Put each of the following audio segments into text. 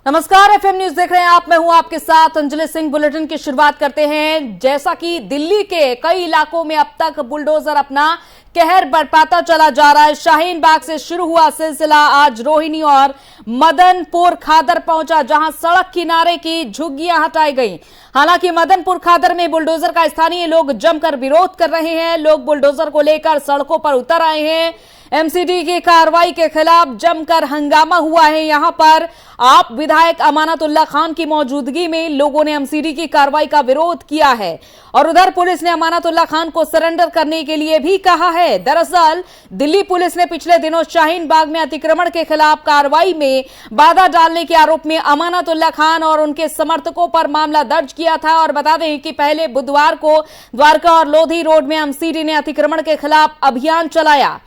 नमस्कार, FM news देख रहे हैं आप। मैं हूं आपके साथ अंजलि सिंह। बुलेटिन की शुरुआत करते हैं। जैसा कि दिल्ली के कई इलाकों में अब तक बुलडोजर अपना कहर बरपाता चला जा रहा है। शाहीन बाग से शुरू हुआ सिलसिला आज रोहिणी और मदनपुर खादर पहुंचा, जहां सड़क किनारे की झुग्गियां हटाई गई। हालांकि मदनपुर खादर में बुलडोजर का स्थानीय लोग जमकर विरोध कर रहे हैं। लोग बुलडोजर को लेकर सड़कों पर उतर आए हैं। एमसीडी की कार्रवाई के खिलाफ जमकर हंगामा हुआ है। यहां पर आप विधायक अमानतुल्लाह खान की मौजूदगी में लोगों ने एमसीडी की कार्रवाई का विरोध किया है और उधर पुलिस ने अमानतुल्लाह खान को सरेंडर करने के लिए भी कहा है। दरअसल दिल्ली पुलिस ने पिछले दिनों शाहीन बाग में अतिक्रमण के खिलाफ कार्रवाई में बाधा डालने के आरोप में अमानतुल्लाह खान और उनके समर्थकों पर मामला दर्ज किया था। और बता दें कि पहले बुधवार को द्वारका और लोधी रोड में एमसीडी ने अतिक्रमण के खिलाफ अभियान चलाया।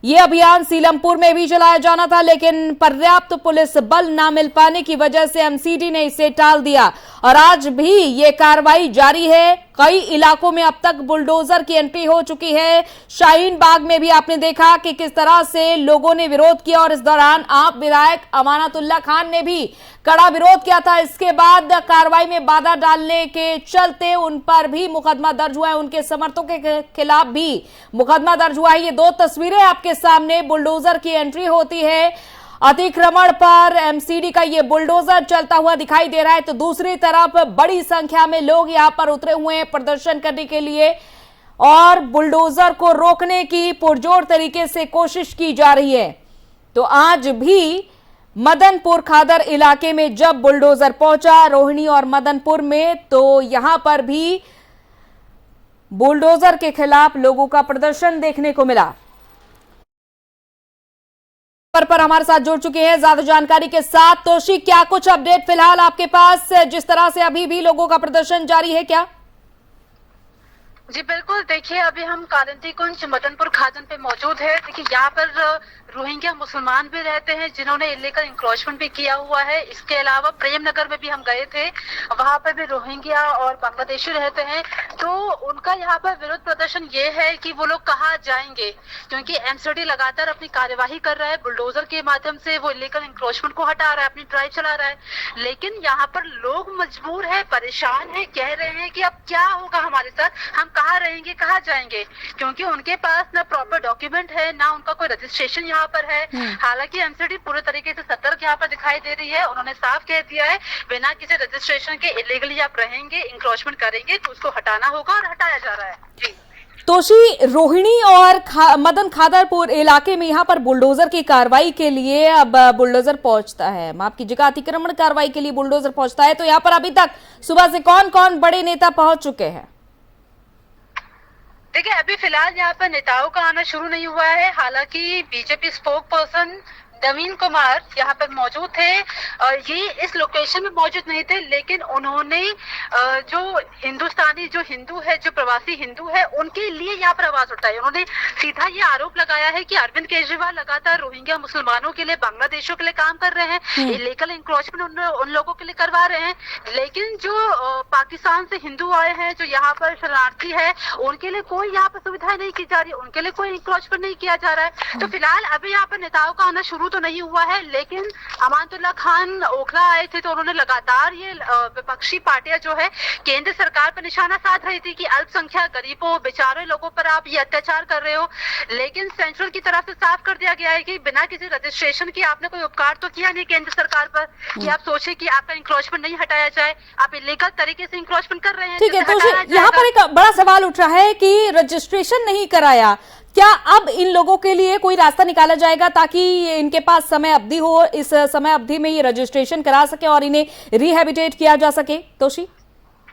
ये अभियान सीलमपुर में भी चलाया जाना था, लेकिन पर्याप्त पुलिस बल न मिल पाने की वजह से एमसीडी ने इसे टाल दिया और आज भी ये कार्रवाई जारी है। कई इलाकों में अब तक बुलडोजर की एंट्री हो चुकी है। शाहीन बाग में भी आपने देखा कि किस तरह से लोगों ने विरोध किया और इस दौरान आप विधायक अमानतुल्लाह खान ने भी कड़ा विरोध किया था। इसके बाद कार्रवाई में बाधा डालने के चलते उन पर भी मुकदमा दर्ज हुआ है, उनके समर्थकों के खिलाफ भी मुकदमा दर्ज हुआ है। ये दो तस्वीरें आपके सामने, बुलडोजर की एंट्री होती है, अतिक्रमण पर एमसीडी का ये बुलडोजर चलता हुआ दिखाई दे रहा है, तो दूसरी तरफ बड़ी संख्या में लोग यहां पर उतरे हुए हैं प्रदर्शन करने के लिए और बुलडोजर को रोकने की पुरजोर तरीके से कोशिश की जा रही है। तो आज भी मदनपुर खादर इलाके में जब बुलडोजर पहुंचा रोहिणी और मदनपुर में, तो यहां पर भी बुलडोजर के खिलाफ लोगों का प्रदर्शन देखने को मिला। पर हमारे साथ जुड़ चुके हैं ज्यादा जानकारी के साथ तोशी। क्या कुछ अपडेट फिलहाल आपके पास, जिस तरह से अभी भी लोगों का प्रदर्शन जारी है क्या? जी बिल्कुल, देखिए अभी हम कालिंदी कुंज मदनपुर खादन पे मौजूद है। देखिए यहाँ पर रोहिंग्या मुसलमान भी रहते हैं जिन्होंने इलीगल इंक्रोचमेंट भी किया हुआ है। इसके अलावा प्रेम नगर में भी हम गए थे, वहाँ पर भी रोहिंग्या और बांग्लादेशी रहते हैं। तो उनका यहाँ पर विरोध प्रदर्शन ये है कि वो लोग कहाँ जाएंगे, क्योंकि एमसीडी लगातार अपनी कार्यवाही कर रहा है, बुलडोजर के माध्यम से वो इलीगल इंक्रोचमेंट को हटा रहा है, अपनी ड्राइव चला रहा है। लेकिन यहाँ पर लोग मजबूर है, परेशान है, कह रहे हैं कि अब क्या होगा हमारे साथ, हम कहाँ रहेंगे, कहाँ जाएंगे, क्योंकि उनके पास ना प्रॉपर डॉक्यूमेंट है, ना उनका कोई रजिस्ट्रेशन यहाँ पर है। हालांकि एमसीडी पूरे तरीके से सतर्क यहाँ पर दिखाई दे रही है। उन्होंने साफ कह दिया है बिना किसी रजिस्ट्रेशन के इलीगली आप रहेंगे, इंक्रोचमेंट करेंगे तो उसको हटाना होगा और हटाया जा रहा है। जी तोशी, रोहिणी और मदन खादरपुर इलाके में यहाँ पर बुलडोजर की कार्रवाई के लिए अब बुलडोजर पहुंचता है, माफ कीजिएगा, अतिक्रमण कार्रवाई के लिए बुलडोजर पहुंचता है। तो यहाँ पर अभी तक सुबह से कौन कौन बड़े नेता पहुंच चुके हैं? देखिए अभी फिलहाल यहाँ पर नेताओं का आना शुरू नहीं हुआ है। हालांकि बीजेपी स्पोक पर्सन नवीन कुमार यहाँ पर मौजूद थे और ये इस लोकेशन में मौजूद नहीं थे, लेकिन उन्होंने जो हिंदुस्तानी, जो हिंदू है, जो प्रवासी हिंदू है, उनके लिए यहाँ पर आवाज उठाई। उन्होंने सीधा ये आरोप लगाया है कि अरविंद केजरीवाल लगातार रोहिंग्या मुसलमानों के लिए, बांग्लादेशियों के लिए काम कर रहे हैं, इलीगल इंक्रोचमेंट उन लोगों के लिए करवा रहे हैं। लेकिन जो पाकिस्तान से हिंदू आए हैं, जो यहाँ पर शरणार्थी है, उनके लिए कोई यहाँ पर सुविधाएं नहीं की जा रही, उनके लिए कोई इंक्रोचमेंट नहीं किया जा रहा है। तो फिलहाल अभी यहाँ पर नेताओं का आना शुरू तो नहीं हुआ है, लेकिन अमानतुल्लाह खान ओखला आए थे तो उन्होंने लगातार ये विपक्षी पार्टियां जो है केंद्र सरकार पर निशाना साध रही थी कि अल्पसंख्यक गरीबों, बेचारे लोगों पर आप ये अत्याचार कर रहे हो। लेकिन सेंट्रल की तरफ से साफ कर दिया गया है कि बिना किसी रजिस्ट्रेशन के आपने कोई उपकार तो किया नहीं केंद्र सरकार पर कि आप सोचे कि आपका इंक्रोचमेंट नहीं हटाया जाए, आप इलीगल तरीके से इंक्रोचमेंट कर रहे हैं। ठीक है, तो यहाँ पर एक बड़ा सवाल उठ रहा है कि रजिस्ट्रेशन नहीं कराया, क्या अब इन लोगों के लिए कोई रास्ता निकाला जाएगा ताकि इनके पास समय अवधि हो, इस समय अवधि में ये रजिस्ट्रेशन करा सके और इन्हें रिहेबिटेट किया जा सके? तोशी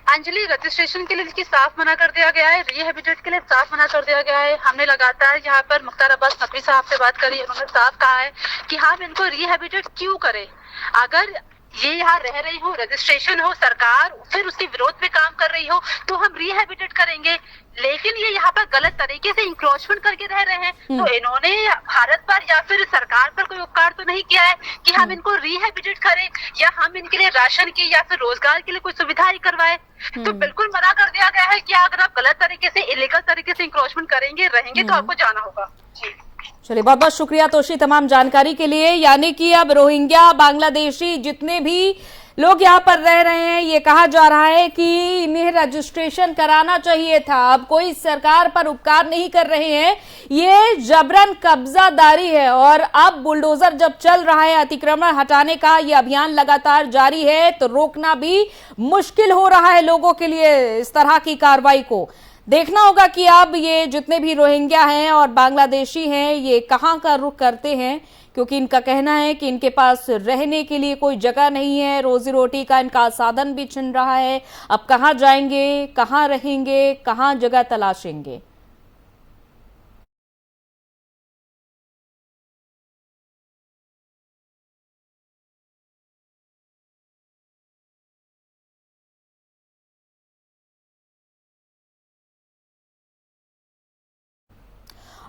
अंजलि, रजिस्ट्रेशन के लिए इसकी साफ मना कर दिया गया है, रिहेबिटेट के लिए साफ मना कर दिया गया है। हमने लगातार यहाँ पर मुख्तार अब्बास नकवी साहब से बात करी, उन्होंने साफ कहा है कि हम इनको रिहेबिटेट क्यों करें। अगर ये यहाँ रह रही हो, रजिस्ट्रेशन हो, सरकार फिर उसके विरोध में काम कर रही हो तो हम रिहेबिटेट करेंगे। लेकिन ये यहाँ पर गलत तरीके से इंक्रोचमेंट करके रह रहे हैं, तो इन्होंने भारत पर या फिर सरकार पर कोई उपकार तो नहीं किया है कि हम इनको रिहेबिटेट करें या हम इनके लिए राशन की या फिर रोजगार के लिए कोई सुविधा ही करवाए। तो बिल्कुल मना कर दिया गया है कि अगर आप गलत तरीके से, इलीगल तरीके से इंक्रोचमेंट करेंगे, रहेंगे तो आपको जाना होगा। जी चलिए, बहुत बहुत शुक्रिया तोशी तमाम जानकारी के लिए। यानी कि अब रोहिंग्या, बांग्लादेशी जितने भी लोग यहाँ पर रह रहे हैं, ये कहा जा रहा है कि इन्हें रजिस्ट्रेशन कराना चाहिए था। अब कोई सरकार पर उपकार नहीं कर रहे हैं, ये जबरन कब्जादारी है। और अब बुलडोजर जब चल रहा है, अतिक्रमण हटाने का ये अभियान लगातार जारी है, तो रोकना भी मुश्किल हो रहा है लोगों के लिए इस तरह की कार्रवाई को। देखना होगा कि अब ये जितने भी रोहिंग्या हैं और बांग्लादेशी हैं, ये कहां का रुख करते हैं, क्योंकि इनका कहना है कि इनके पास रहने के लिए कोई जगह नहीं है, रोजी रोटी का इनका साधन भी छिन रहा है। अब कहां जाएंगे, कहां रहेंगे, कहां जगह तलाशेंगे।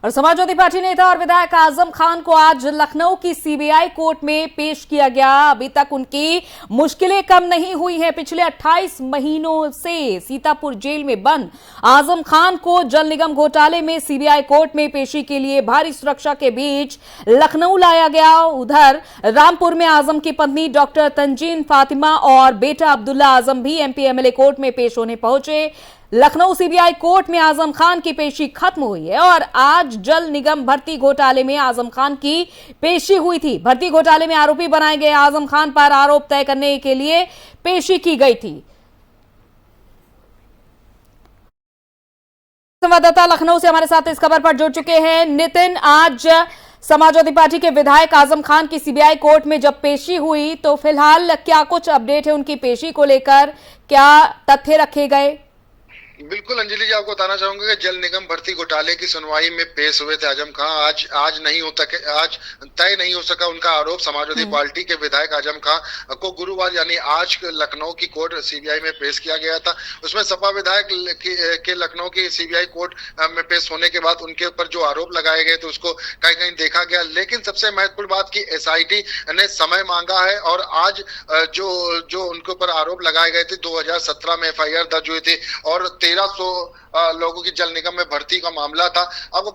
और समाजवादी पार्टी नेता और विधायक आजम खान को आज लखनऊ की सीबीआई कोर्ट में पेश किया गया। अभी तक उनकी मुश्किलें कम नहीं हुई हैं। पिछले 28 महीनों से सीतापुर जेल में बंद आजम खान को जल निगम घोटाले में सीबीआई कोर्ट में पेशी के लिए भारी सुरक्षा के बीच लखनऊ लाया गया। उधर रामपुर में आजम की पत्नी डॉक्टर तंजीन फातिमा और बेटा अब्दुल्ला आजम भी एमपी एमएलए कोर्ट में पेश होने पहुंचे। लखनऊ सीबीआई कोर्ट में आजम खान की पेशी खत्म हुई है और आज जल निगम भर्ती घोटाले में आजम खान की पेशी हुई थी। भर्ती घोटाले में आरोपी बनाए गए आजम खान पर आरोप तय करने के लिए पेशी की गई थी। संवाददाता लखनऊ से हमारे साथ इस खबर पर जुड़ चुके हैं नितिन। आज समाजवादी पार्टी के विधायक आजम खान की सीबीआई कोर्ट में जब पेशी हुई, तो फिलहाल क्या कुछ अपडेट है उनकी पेशी को लेकर, क्या तथ्य रखे गए? बिल्कुल अंजलि जी, आपको बताना चाहूंगा कि जल निगम भर्ती घोटाले की सुनवाई में पेश हुए थे आजम खान। आज नहीं होता कि आज तय नहीं हो सका उनका आरोप। समाजवादी पार्टी के विधायक आजम खान को गुरुवार यानी आज लखनऊ की कोर्ट सीबीआई में पेश किया गया था। उसमें सपा विधायक के लखनऊ की सीबीआई कोर्ट में पेश होने के बाद उनके ऊपर जो आरोप लगाए गए थे उसको कहीं कहीं देखा गया। लेकिन सबसे महत्वपूर्ण बात की एसआईटी ने समय मांगा है और आज जो उनके ऊपर आरोप लगाए गए थे 2017 में एफआईआर दर्ज हुई थी और 1300 लोगों की जल निगम में भर्ती का मामला था। आपको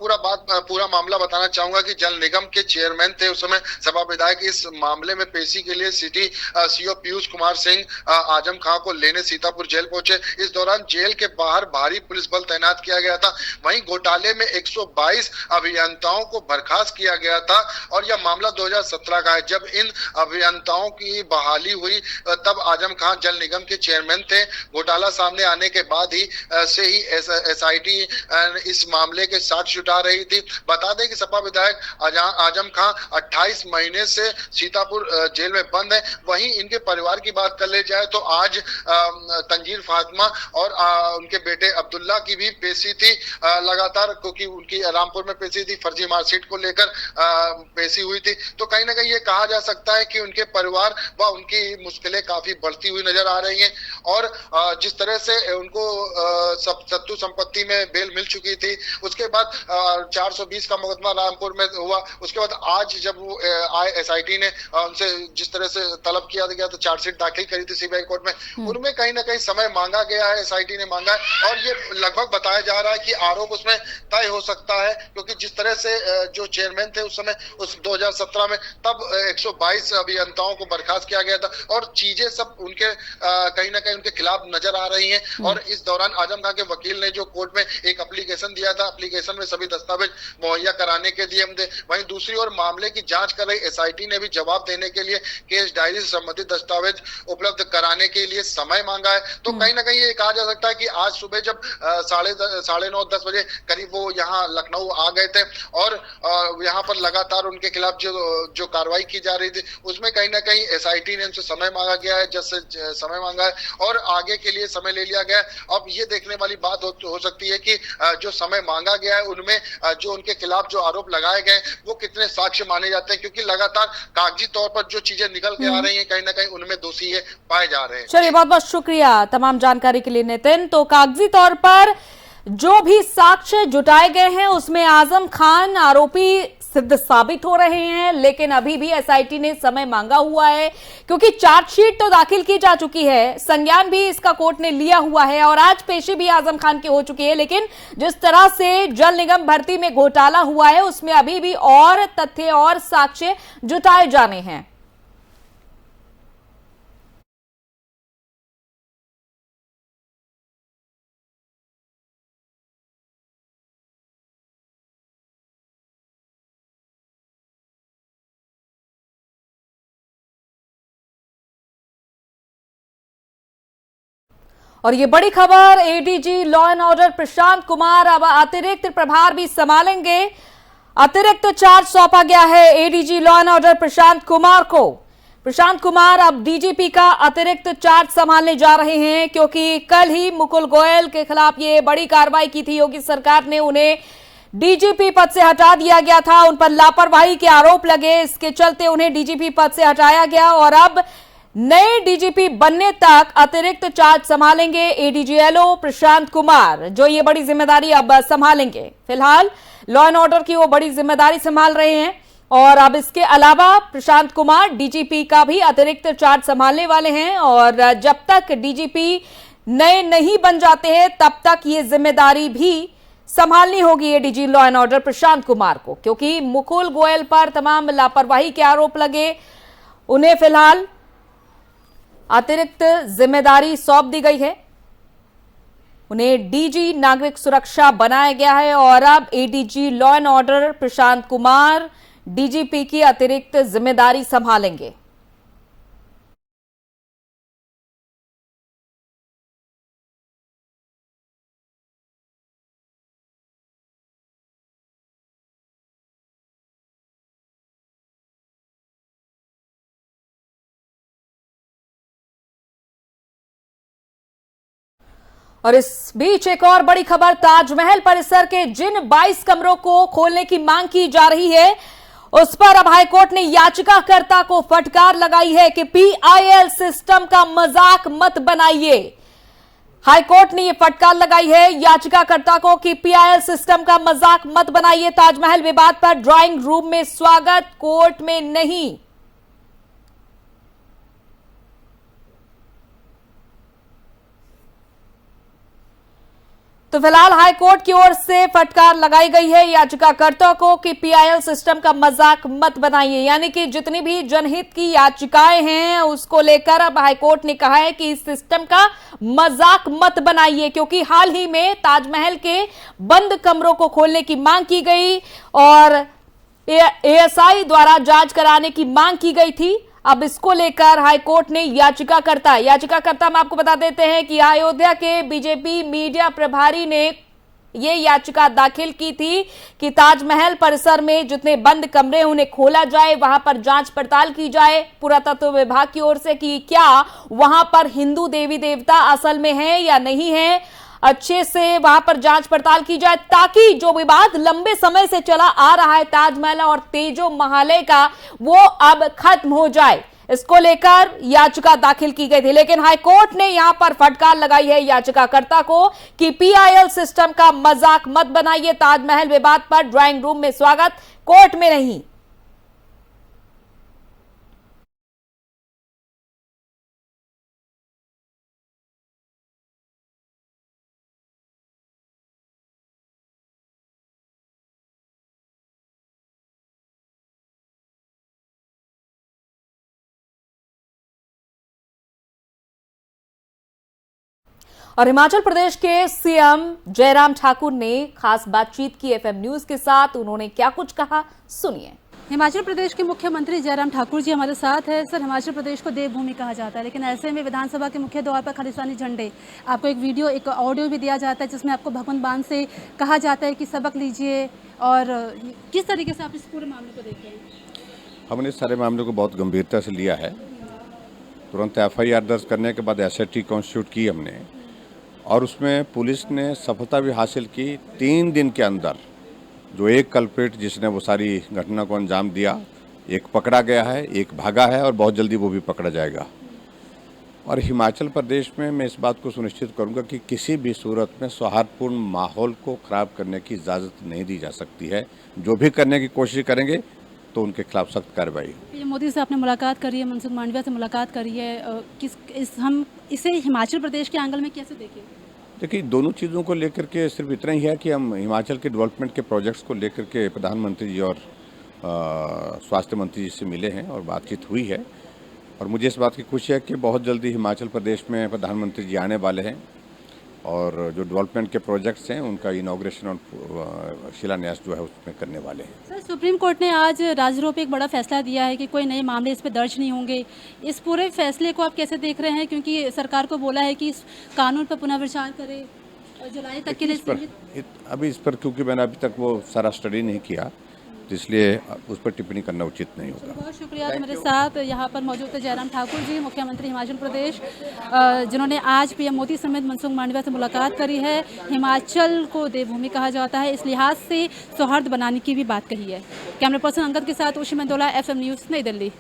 पूरा मामला बताना चाहूंगा कि जल निगम के चेयरमैन थे उस समय सपा विधायक। इस मामले में पेशी के लिए सिटी सीओ पीयूष कुमार सिंह आजम खान को लेने सीतापुर जेल पहुंचे। इस दौरान जेल के बाहर भारी पुलिस बल तैनात किया गया था। वहीं घोटाले में 122 अभियंताओं को बर्खास्त किया गया था और यह मामला 2017 का है। जब इन अभियंताओं की बहाली हुई तब आजम खान जल निगम के चेयरमैन थे। घोटाला सामने आने के बाद ही से ही एसआईटी इस मामले के साक्ष्य जुटा रही थी। बता दें कि सपा विधायक आजम खान 28 महीने से सीतापुर जेल में बंद है। वहीं इनके परिवार की बात कर ले जाए तो आज तंजीर फातिमा और उनके बेटे अब्दुल्ला की भी पेशी थी लगातार, क्योंकि उनकी रामपुर में पेशी थी, फर्जी मार्कशीट को लेकर पेशी हुई थी। तो कहीं ना कहीं ये कहा जा सकता है कि उनके परिवार व उनकी मुश्किलें काफी बढ़ती हुई नजर आ रही हैं। और जिस तरह से उनको सत्तू संपत्ति में बेल मिल चुकी थी, उसके बाद 420 का मुकदमा रामपुर में हुआ। उसके बाद आज जब वो एसआईटी ने उनसे जिस तरह से तलब किया गया तो चार्जशीट दाखिल करी थी सीबीआई कोर्ट में, उनमें कहीं ना कहीं समय मांगा गया है, एसआईटी ने मांगा है। और ये लगभग बताया जा रहा है कि आरोप उसमें तय हो सकता है, क्योंकि जिस तरह से जो चेयरमैन थे उस समय उस 2017 में, तब 122 अभियंताओं को बर्खास्त किया गया था और चीजें सब उनके कहीं ना कहीं उनके खिलाफ नजर आ रही हैं। और इस दौरान आजम खान के वकील ने जो कोर्ट में एक एप्लीकेशन दिया था, एप्लीकेशन में सभी दस्तावेज मुहैया कराने के दिए थे। वहीं दूसरी ओर मामले की जांच कर रही एसआईटी ने भी जवाब देने के लिए केस डायरी से संबंधित दस्तावेज उपलब्ध कराने के लिए समय मांगा है। तो कहीं ना कहीं ये कहा जा सकता है कि आज सुबह जब 9:30-10 बजे करीब वो यहाँ लखनऊ आ गए थे और यहाँ पर लगातार उनके खिलाफ जो कार्रवाई की जा रही थी उसमें कहीं ना कहीं एसआईटी ने उनसे समय मांगा गया है, जज से समय मांगा है और आगे के लिए समय ले लिया गया है। अब ये देखने वाली बात हो सकती है कि जो समय मांगा गया है उनमें जो उनके खिलाफ जो आरोप लगाए गए वो कितने साक्ष्य माने जाते हैं, क्योंकि लगातार कागजी तौर पर जो चीजें निकल के आ रही हैं कहीं ना कहीं उनमें दोषी ये पाए जा रहे हैं। चलिए, बहुत बहुत शुक्रिया तमाम जानकारी के लिए नितिन। तो कागजी तौर पर जो भी साक्ष्य जुटाए गए हैं उसमें आजम खान आरोपी सिद्ध साबित हो रहे हैं, लेकिन अभी भी एसआईटी ने समय मांगा हुआ है, क्योंकि चार्जशीट तो दाखिल की जा चुकी है, संज्ञान भी इसका कोर्ट ने लिया हुआ है और आज पेशी भी आजम खान की हो चुकी है। लेकिन जिस तरह से जल निगम भर्ती में घोटाला हुआ है, उसमें अभी भी और तथ्य और साक्ष्य जुटाए जाने हैं। और ये बड़ी खबर, ADG law and order Prashant Kumar अब अतिरिक्त प्रभार भी संभालेंगे। अतिरिक्त चार्ज सौंपा गया है ADG law and order Prashant Kumar को। प्रशांत कुमार अब डीजीपी का अतिरिक्त चार्ज संभालने जा रहे हैं, क्योंकि कल ही मुकुल गोयल के खिलाफ ये बड़ी कार्रवाई की थी। योगी सरकार ने उन्हें डीजीपी पद से हटा दिया गया था, उन पर लापरवाही के आरोप लगे, इसके चलते उन्हें डीजीपी पद से हटाया गया और अब नए डीजीपी बनने तक अतिरिक्त चार्ज संभालेंगे एडीजीएलओ प्रशांत कुमार, जो ये बड़ी जिम्मेदारी अब संभालेंगे। फिलहाल लॉ एंड ऑर्डर की वो बड़ी जिम्मेदारी संभाल रहे हैं और अब इसके अलावा प्रशांत कुमार डीजीपी का भी अतिरिक्त चार्ज संभालने वाले हैं और जब तक डीजीपी नए नहीं बन जाते हैं तब तक ये जिम्मेदारी भी संभालनी होगी ADG law and order Prashant Kumar को, क्योंकि मुकुल गोयल पर तमाम लापरवाही के आरोप लगे। उन्हें फिलहाल अतिरिक्त जिम्मेदारी सौंप दी गई है, उन्हें डीजी नागरिक सुरक्षा बनाया गया है और अब ADG law and order Prashant Kumar DGP की अतिरिक्त जिम्मेदारी संभालेंगे। और इस बीच एक और बड़ी खबर, ताजमहल परिसर के जिन 22 कमरों को खोलने की मांग की जा रही है, उस पर अब हाईकोर्ट ने याचिकाकर्ता को फटकार लगाई है कि पीआईएल सिस्टम का मजाक मत बनाइए। हाईकोर्ट ने यह फटकार लगाई है याचिकाकर्ता को कि पीआईएल सिस्टम का मजाक मत बनाइए। ताजमहल विवाद पर ड्राइंग रूम में स्वागत, कोर्ट में नहीं। तो फिलहाल हाईकोर्ट की ओर से फटकार लगाई गई है याचिकाकर्ता को कि पीआईएल सिस्टम का मजाक मत बनाइए, यानी कि जितनी भी जनहित की याचिकाएं हैं उसको लेकर अब हाईकोर्ट ने कहा है कि इस सिस्टम का मजाक मत बनाइए, क्योंकि हाल ही में ताजमहल के बंद कमरों को खोलने की मांग की गई और एएसआई द्वारा जांच कराने की मांग की गई थी। अब इसको लेकर हाईकोर्ट ने याचिकाकर्ता में आपको बता देते हैं कि अयोध्या के बीजेपी मीडिया प्रभारी ने ये याचिका दाखिल की थी कि ताजमहल परिसर में जितने बंद कमरे उन्हें खोला जाए, वहां पर जांच पड़ताल की जाए पुरातत्व विभाग की ओर से कि क्या वहां पर हिंदू देवी देवता असल में है या नहीं है, अच्छे से वहां पर जांच पड़ताल की जाए, ताकि जो विवाद लंबे समय से चला आ रहा है ताजमहल और तेजो महालय का, वो अब खत्म हो जाए। इसको लेकर याचिका दाखिल की गई थी, लेकिन हाईकोर्ट ने यहां पर फटकार लगाई है याचिकाकर्ता को कि पीआईएल सिस्टम का मजाक मत बनाइए। ताजमहल विवाद पर ड्राइंग रूम में स्वागत, कोर्ट में नहीं। और हिमाचल प्रदेश के सीएम जयराम ठाकुर ने खास बातचीत की एफएम न्यूज के साथ। उन्होंने क्या कुछ कहा, सुनिए। हिमाचल प्रदेश के मुख्यमंत्री जयराम ठाकुर जी हमारे साथ है। सर, हिमाचल प्रदेश को देवभूमि कहा जाता है, लेकिन ऐसे में विधानसभा के मुख्य द्वार पर खालिस्तानी झंडे, आपको एक ऑडियो भी दिया जाता है जिसमें आपको भगवंत मान से कहा जाता है कि सबक लीजिए, और किस तरीके से आप इस पूरे मामले को देखते हैं? हमने इस सारे मामले को बहुत गंभीरता से लिया है। तुरंत एफआईआर दर्ज करने के बाद एसआईटी कॉन्स्टिट्यूट की हमने, और उसमें पुलिस ने सफलता भी हासिल की। 3 दिन के अंदर जो एक कल्प्रिट जिसने वो सारी घटना को अंजाम दिया, एक पकड़ा गया है, एक भागा है और बहुत जल्दी वो भी पकड़ा जाएगा। और हिमाचल प्रदेश में मैं इस बात को सुनिश्चित करूंगा कि किसी भी सूरत में सौहार्दपूर्ण माहौल को खराब करने की इजाज़त नहीं दी जा सकती है। जो भी करने की कोशिश करेंगे तो उनके खिलाफ सख्त कार्रवाई होगी। मोदी से आपने मुलाकात करी है, मनसुख मांडविया से मुलाकात करी है, हम इसे हिमाचल प्रदेश के एंगल में कैसे देखें? देखिए, दोनों चीज़ों को लेकर के सिर्फ इतना ही है कि हम हिमाचल के डेवलपमेंट के प्रोजेक्ट्स को लेकर के प्रधानमंत्री जी और स्वास्थ्य मंत्री जी से मिले हैं और बातचीत हुई है। और मुझे इस बात की खुशी है कि बहुत जल्दी हिमाचल प्रदेश में प्रधानमंत्री जी आने वाले हैं और जो डेवलपमेंट के प्रोजेक्ट्स हैं उनका इनॉग्रेशन और शिलान्यास जो है उसमें करने वाले हैं। सर, सुप्रीम कोर्ट ने आज राजद्रोह पे एक बड़ा फैसला दिया है कि कोई नए मामले इस पर दर्ज नहीं होंगे। इस पूरे फैसले को आप कैसे देख रहे हैं, क्योंकि सरकार को बोला है कि इस कानून पर पुनर्विचार करे और जुलाई तक के लिए अभी इस पर क्योंकि मैंने अभी तक वो सारा स्टडी नहीं किया, तो इसलिए उस पर टिप्पणी करना उचित नहीं होगा। बहुत शुक्रिया। तो मेरे साथ यहाँ पर मौजूद थे जयराम ठाकुर जी, मुख्यमंत्री हिमाचल प्रदेश, जिन्होंने आज पीएम मोदी समेत मनसुख मांडविया से मुलाकात करी है। हिमाचल को देवभूमि कहा जाता है, इस लिहाज से सौहार्द बनाने की भी बात कही है। कैमरा पर्सन अंगद के साथ उशी मंदोला, FM न्यूज़, नई दिल्ली।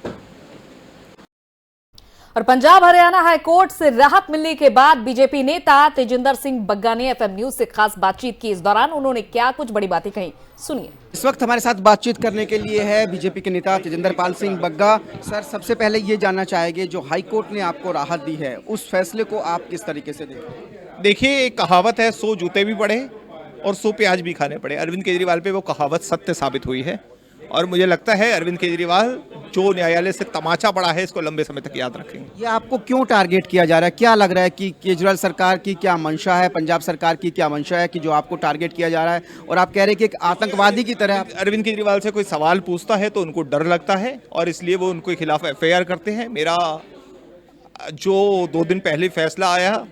और पंजाब हरियाणा हाईकोर्ट से राहत मिलने के बाद बीजेपी नेता तेजिंदर सिंह बग्गा ने FM न्यूज़ से खास बातचीत की। इस दौरान उन्होंने क्या कुछ बड़ी बातें कही, सुनिए। इस वक्त हमारे साथ बातचीत करने के लिए है बीजेपी के नेता तेजिंदर पाल सिंह बग्गा। सर, सबसे पहले ये जानना चाहेंगे, जो हाई कोर्ट ने आपको राहत दी है उस फैसले को आप किस तरीके से देख रहे हैं? देखिए, एक कहावत है, 100 जूते भी पड़े और 100 प्याज भी खाने पड़े। अरविंद केजरीवाल पे वो कहावत सत्य साबित हुई है और मुझे लगता है अरविंद केजरीवाल जो न्यायालय से तमाचा पड़ा है इसको लंबे समय तक याद रखेंगे। ये आपको क्यों टारगेट किया जा रहा है? क्या लग रहा है कि केजरीवाल सरकार की क्या मंशा है, पंजाब सरकार की क्या मंशा है कि जो आपको टारगेट किया जा रहा है? और आप कह रहे हैं कि एक आतंकवादी की तरह अरविंद केजरीवाल से कोई सवाल पूछता है तो उनको डर लगता है और इसलिए वो उनके खिलाफ FIR करते हैं। मेरा जो 2 दिन पहले फैसला आया,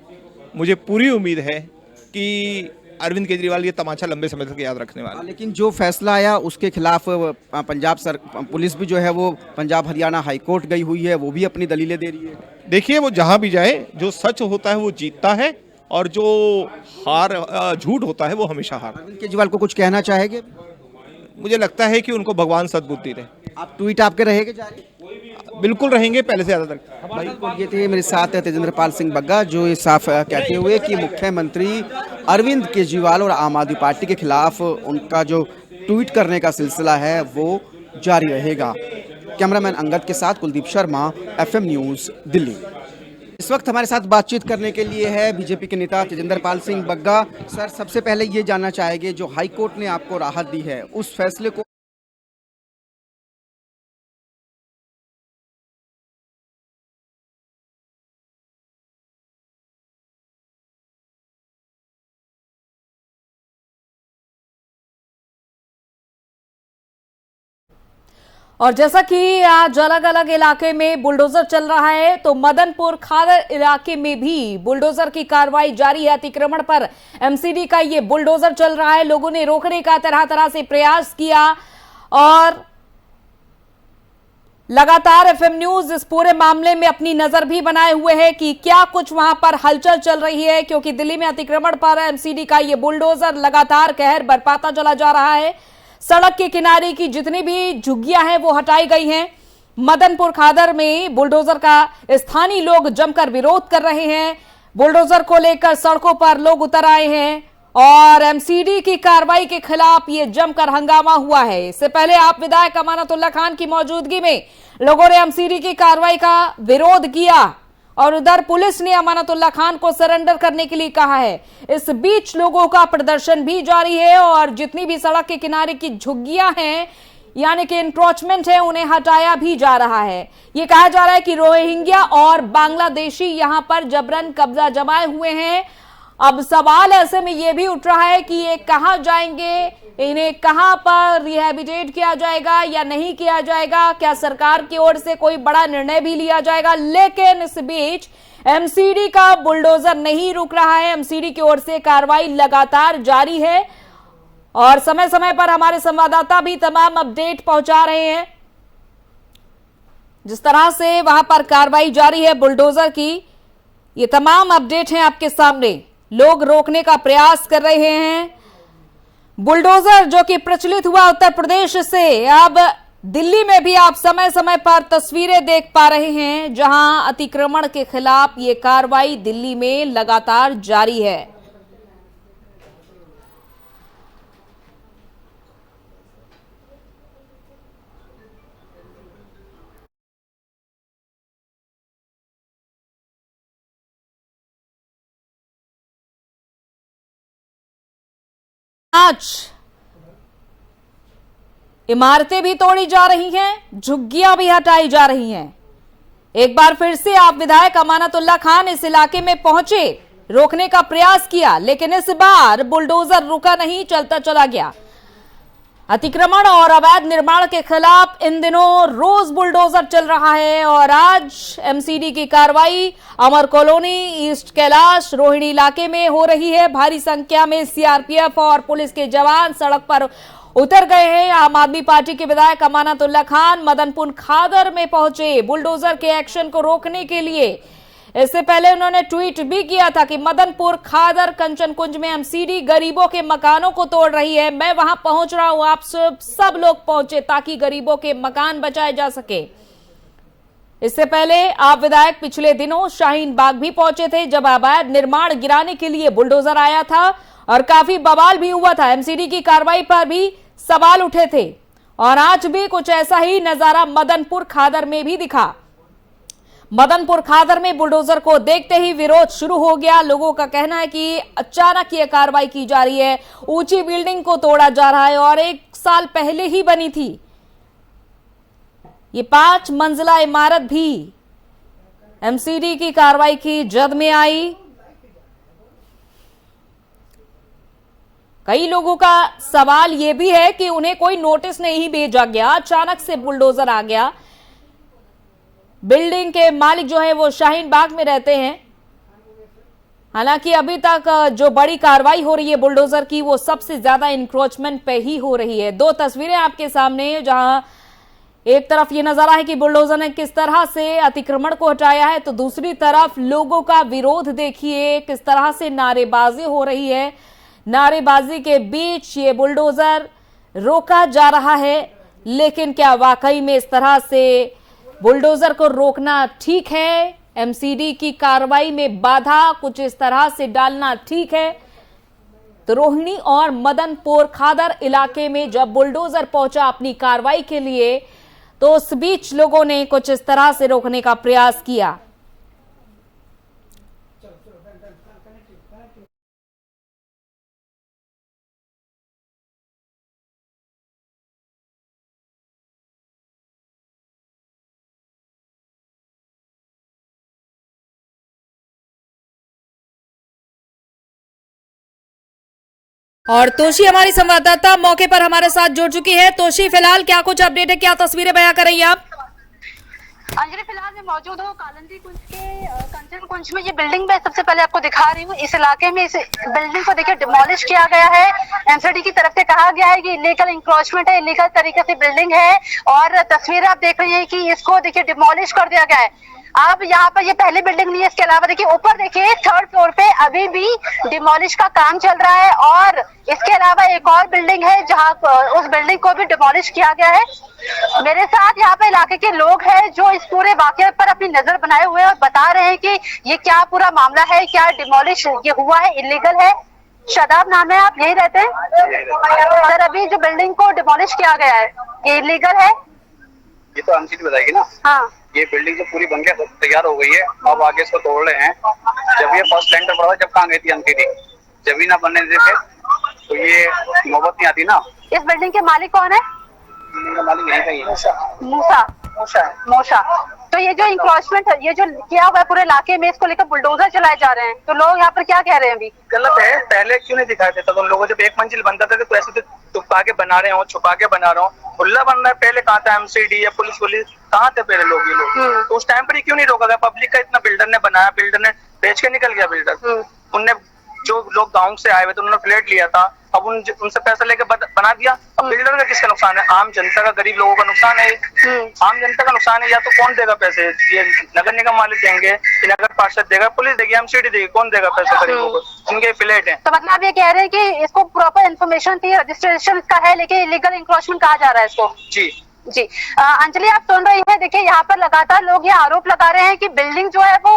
मुझे पूरी उम्मीद है कि अरविंद केजरीवाल ये तमाचा लंबे समय तक याद रखने वाला। लेकिन जो फैसला आया उसके खिलाफ पंजाब पुलिस भी जो है वो पंजाब हरियाणा हाई कोर्ट गई हुई है, वो भी अपनी दलीलें दे रही है। देखिए, वो जहां भी जाए, जो सच होता है वो जीतता है और जो झूठ होता है वो हमेशा हार। अरविंद केजरीवाल को कुछ कहना चाहेंगे? मुझे लगता है कि उनको भगवान सद्बुद्धि दे। आप ट्वीट आपके रहेंगे जारी? बिल्कुल रहेंगे, पहले से ज़्यादा तक। ये थे मेरे साथ तेजिंदर पाल सिंह बग्गा, जो ये साफ कहते हुए कि मुख्यमंत्री अरविंद केजरीवाल और आम आदमी पार्टी के खिलाफ उनका जो ट्वीट करने का सिलसिला है वो जारी रहेगा। कैमरामैन अंगद के साथ कुलदीप शर्मा, FM न्यूज़, दिल्ली। इस वक्त हमारे साथ बातचीत करने के लिए है बीजेपी के नेता तेजिंदर पाल सिंह बग्गा। सर, सबसे पहले ये जानना चाहेंगे, जो हाई कोर्ट ने आपको राहत दी है उस फैसले को और जैसा कि आज अलग अलग इलाके में बुलडोजर चल रहा है, तो मदनपुर खादर इलाके में भी बुलडोजर की कार्रवाई जारी है। अतिक्रमण पर MCD का ये बुलडोजर चल रहा है। लोगों ने रोकने का तरह तरह से प्रयास किया और लगातार FM न्यूज़ इस पूरे मामले में अपनी नजर भी बनाए हुए है कि क्या कुछ वहां पर हलचल चल रही है, क्योंकि दिल्ली में अतिक्रमण पर MCD का ये बुलडोजर लगातार कहर बरपाता चला जा रहा है। सड़क के किनारे की जितनी भी झुग्गियां हैं वो हटाई गई हैं। मदनपुर खादर में बुलडोजर का स्थानीय लोग जमकर विरोध कर रहे हैं। बुलडोजर को लेकर सड़कों पर लोग उतर आए हैं और MCD की कार्रवाई के खिलाफ ये जमकर हंगामा हुआ है। इससे पहले आप विधायक अमानतुल्लाह खान की मौजूदगी में लोगों ने MCD की कार्रवाई का विरोध किया और उधर पुलिस ने अमानतुल्लाह खान को सरेंडर करने के लिए कहा है। इस बीच लोगों का प्रदर्शन भी जारी है और जितनी भी सड़क के किनारे की झुग्गियां हैं यानी कि इंक्रोचमेंट है उन्हें हटाया भी जा रहा है। ये कहा जा रहा है कि रोहिंग्या और बांग्लादेशी यहां पर जबरन कब्जा जमाए हुए हैं। अब सवाल ऐसे में यह भी उठ रहा है कि ये कहां जाएंगे, इन्हें कहां पर रिहैबिलिटेट किया जाएगा या नहीं किया जाएगा, क्या सरकार की ओर से कोई बड़ा निर्णय भी लिया जाएगा। लेकिन इस बीच MCD का बुलडोजर नहीं रुक रहा है। MCD की ओर से कार्रवाई लगातार जारी है और समय समय पर हमारे संवाददाता भी तमाम अपडेट पहुंचा रहे हैं। जिस तरह से वहां पर कार्रवाई जारी है बुलडोजर की, ये तमाम अपडेट हैं आपके सामने। लोग रोकने का प्रयास कर रहे हैं। बुलडोजर जो कि प्रचलित हुआ उत्तर प्रदेश से, अब दिल्ली में भी आप समय समय पर तस्वीरें देख पा रहे हैं जहां अतिक्रमण के खिलाफ ये कार्रवाई दिल्ली में लगातार जारी है। आज इमारतें भी तोड़ी जा रही हैं, झुग्गियां भी हटाई जा रही हैं। एक बार फिर से आप विधायक अमानतुल्लाह खान इस इलाके में पहुंचे, रोकने का प्रयास किया, लेकिन इस बार बुलडोजर रुका नहीं, चलता चला गया। अतिक्रमण और अवैध निर्माण के खिलाफ इन दिनों रोज बुलडोजर चल रहा है और आज एमसीडी की कार्रवाई अमर कॉलोनी, ईस्ट कैलाश, रोहिणी इलाके में हो रही है। भारी संख्या में सीआरपीएफ और पुलिस के जवान सड़क पर उतर गए हैं। आम आदमी पार्टी के विधायक अमानतुल्लाह खान मदनपुर खादर में पहुंचे बुलडोजर के एक्शन को रोकने के लिए। इससे पहले उन्होंने ट्वीट भी किया था कि मदनपुर खादर कंचन कुंज में एमसीडी गरीबों के मकानों को तोड़ रही है, मैं वहां पहुंच रहा हूं, आप सब लोग पहुंचे ताकि गरीबों के मकान बचाए जा सके। इससे पहले आप विधायक पिछले दिनों शाहीन बाग भी पहुंचे थे जब अवैध निर्माण गिराने के लिए बुलडोजर आया था और काफी बवाल भी हुआ था। एमसीडी की कार्रवाई पर भी सवाल उठे थे और आज भी कुछ ऐसा ही नजारा मदनपुर खादर में भी दिखा। मदनपुर खादर में बुलडोजर को देखते ही विरोध शुरू हो गया। लोगों का कहना है कि अचानक ये कार्रवाई की जा रही है, ऊंची बिल्डिंग को तोड़ा जा रहा है और 1 साल पहले ही बनी थी ये 5 मंजिला इमारत भी एमसीडी की कार्रवाई की जद में आई। कई लोगों का सवाल यह भी है कि उन्हें कोई नोटिस नहीं भेजा गया, अचानक से बुलडोजर आ गया। बिल्डिंग के मालिक जो है वो शाहीन बाग में रहते हैं। हालांकि अभी तक जो बड़ी कार्रवाई हो रही है बुलडोजर की वो सबसे ज्यादा इंक्रोचमेंट पे ही हो रही है। 2 तस्वीरें आपके सामने जहां एक तरफ ये नजारा है कि बुलडोजर ने किस तरह से अतिक्रमण को हटाया है, तो दूसरी तरफ लोगों का विरोध देखिए, किस तरह से नारेबाजी हो रही है। नारेबाजी के बीच ये बुलडोजर रोका जा रहा है, लेकिन क्या वाकई में इस तरह से बुलडोजर को रोकना ठीक है? एमसीडी की कार्रवाई में बाधा कुछ इस तरह से डालना ठीक है? तो रोहिणी और मदनपुर खादर इलाके में जब बुलडोजर पहुंचा अपनी कार्रवाई के लिए, तो उस बीच लोगों ने कुछ इस तरह से रोकने का प्रयास किया। और तोशी हमारी संवाददाता मौके पर हमारे साथ जुड़ चुकी है। तोशी, फिलहाल क्या कुछ अपडेट है, क्या तस्वीरें बयां कर रही हैं आप? अंजलि, फिलहाल मैं मौजूद हूँ कालंदी कुंज के कंचन कुंज में। ये बिल्डिंग मैं सबसे पहले आपको दिखा रही हूँ। इस इलाके में इस बिल्डिंग को देखिए डिमोलिश किया गया है। एमसीडी की तरफ से कहा गया है कि इलीगल इंक्रोचमेंट है, इलीगल तरीके से बिल्डिंग है और तस्वीरें आप देख रही हैं कि इसको देखिए डिमोलिश कर दिया गया है। अब यहाँ पर ये पहली बिल्डिंग नहीं है, इसके अलावा देखिए ऊपर देखिए 3rd फ्लोर पे अभी भी डिमोलिश का काम चल रहा है और इसके अलावा एक और बिल्डिंग है जहाँ उस बिल्डिंग को भी डिमोलिश किया गया है। मेरे साथ यहाँ पे इलाके के लोग हैं जो इस पूरे वाकये पर अपनी नजर बनाए हुए हैं और बता रहे हैं कि ये क्या पूरा मामला है, क्या डिमोलिश ये हुआ है, इलीगल है। शादाब नाम है, आप यही रहते हैं सर? अभी जो बिल्डिंग को डिमोलिश किया गया है ये इलीगल है? ये तो एमसीडी बताएगी ना। हाँ, ये बिल्डिंग जो पूरी बन के तैयार हो गई है, अब आगे इसको तोड़ रहे हैं। जब ये फर्स्ट लेंटर पड़ा था, जब कहाँ गई थी एमसीडी? जब ही ना बनने देते तो ये नौबत नहीं आती ना। इस बिल्डिंग के मालिक कौन है? बिल्डिंग का मालिक यहीं का ही है, मूसा। तो ये जो इंक्रोचमेंट है, ये जो किया हुआ है पूरे इलाके में, इसको लेकर बुलडोजर चलाए जा रहे हैं, तो लोग यहाँ पर क्या कह रहे हैं? अभी गलत है। पहले क्यों नहीं दिखाए थे? तो उन लोगों जब 1 मंजिल बनता था तो ऐसे छुपा के बना रहे हो, छुपा के बना रहा हूँ, खुला बन रहा है। पहले कहाँ था एमसीडी या पुलिस कहाँ थे पहले लोग? ये लोग तो उस टाइम पर ही क्यों नहीं रोका गया? पब्लिक का इतना बिल्डर ने बनाया, बिल्डर ने बेच के निकल गया। बिल्डर उनने जो लोग गाँव से आए हुए थे उन्होंने फ्लैट लिया था, अब उनसे पैसा लेके बना दिया। अब बिल्डर का किसका नुकसान है? आम जनता का, गरीब लोगों का नुकसान है। आम जनता का नुकसान है। या तो कौन देगा पैसे? ये नगर निगम वाले देंगे, नगर पार्षद देगा, पुलिस देगी, एमसीडी देगी, कौन देगा पैसे गरीबों को जिनके फ्लैट है? तो मतलब आप ये कह रहे हैं कि इसको प्रॉपर इन्फॉर्मेशन थी, रजिस्ट्रेशन इसका है, लेकिन इलीगल इंक्रोचमेंट कहा जा रहा है इसको? जी, जी अंजलि, आप सुन रही हैं। देखिए, यहाँ पर लगातार लोग ये आरोप लगा रहे हैं कि बिल्डिंग जो है वो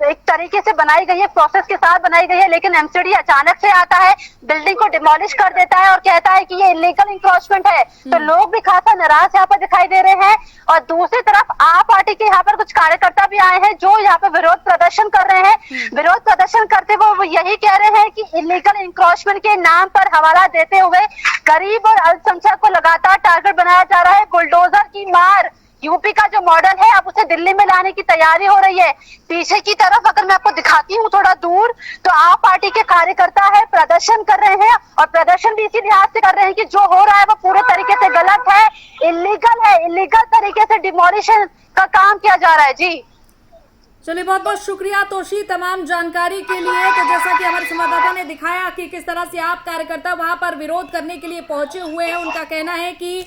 एक तरीके से बनाई गई है, प्रोसेस के साथ बनाई गई है, लेकिन एमसीडी अचानक से आता है, बिल्डिंग को डिमोलिश कर देता है और कहता है कि ये इलीगल इंक्रोचमेंट है। तो लोग भी खासा नाराज यहाँ पर दिखाई दे रहे हैं। और दूसरी तरफ आप पार्टी के यहाँ पर कुछ कार्यकर्ता भी आए हैं जो यहाँ पर विरोध प्रदर्शन कर रहे हैं। विरोध प्रदर्शन करते हुए वो यही कह रहे हैं कि इलीगल इंक्रोचमेंट के नाम पर हवाला देते हुए गरीब और अल्पसंख्यक को लगातार टारगेट बनाया जा रहा है। बुलडोजर की मार, यूपी का जो मॉडल है, अब उसे दिल्ली में लाने की तैयारी हो रही है। पीछे की तरफ अगर मैं आपको दिखाती हूँ थोड़ा दूर, तो आप पार्टी के कार्यकर्ता है, प्रदर्शन कर रहे हैं और प्रदर्शन भी इसी लिहाज से कर रहे हैं कि जो हो रहा है वो पूरे तरीके से गलत है, इलीगल है, इलीगल तरीके से डिमोलिशन का काम किया जा रहा है। जी चलिए, बहुत बहुत शुक्रिया तोशी तमाम जानकारी के लिए। तो जैसा कि हमारे संवाददाता ने दिखाया कि किस तरह से आप कार्यकर्ता वहां पर विरोध करने के लिए पहुंचे हुए हैं। उनका कहना है कि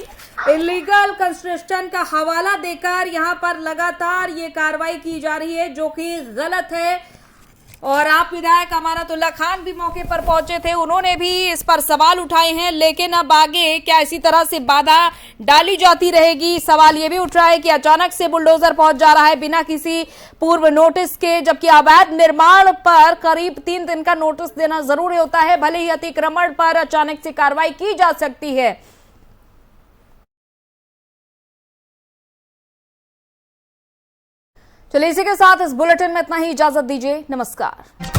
इलीगल कंस्ट्रक्शन का हवाला देकर यहां पर लगातार ये कार्रवाई की जा रही है, जो कि गलत है। और आप विधायक अमानतुल्लाह खान भी मौके पर पहुंचे थे, उन्होंने भी इस पर सवाल उठाए हैं। लेकिन अब आगे क्या इसी तरह से बाधा डाली जाती रहेगी? सवाल ये भी उठ रहा है कि अचानक से बुलडोजर पहुंच जा रहा है बिना किसी पूर्व नोटिस के, जबकि अवैध निर्माण पर करीब 3 दिन का नोटिस देना जरूरी होता है। भले ही अतिक्रमण पर अचानक से कार्रवाई की जा सकती है। चलिए, इसी के साथ इस बुलेटिन में इतना ही। इजाजत दीजिए, नमस्कार।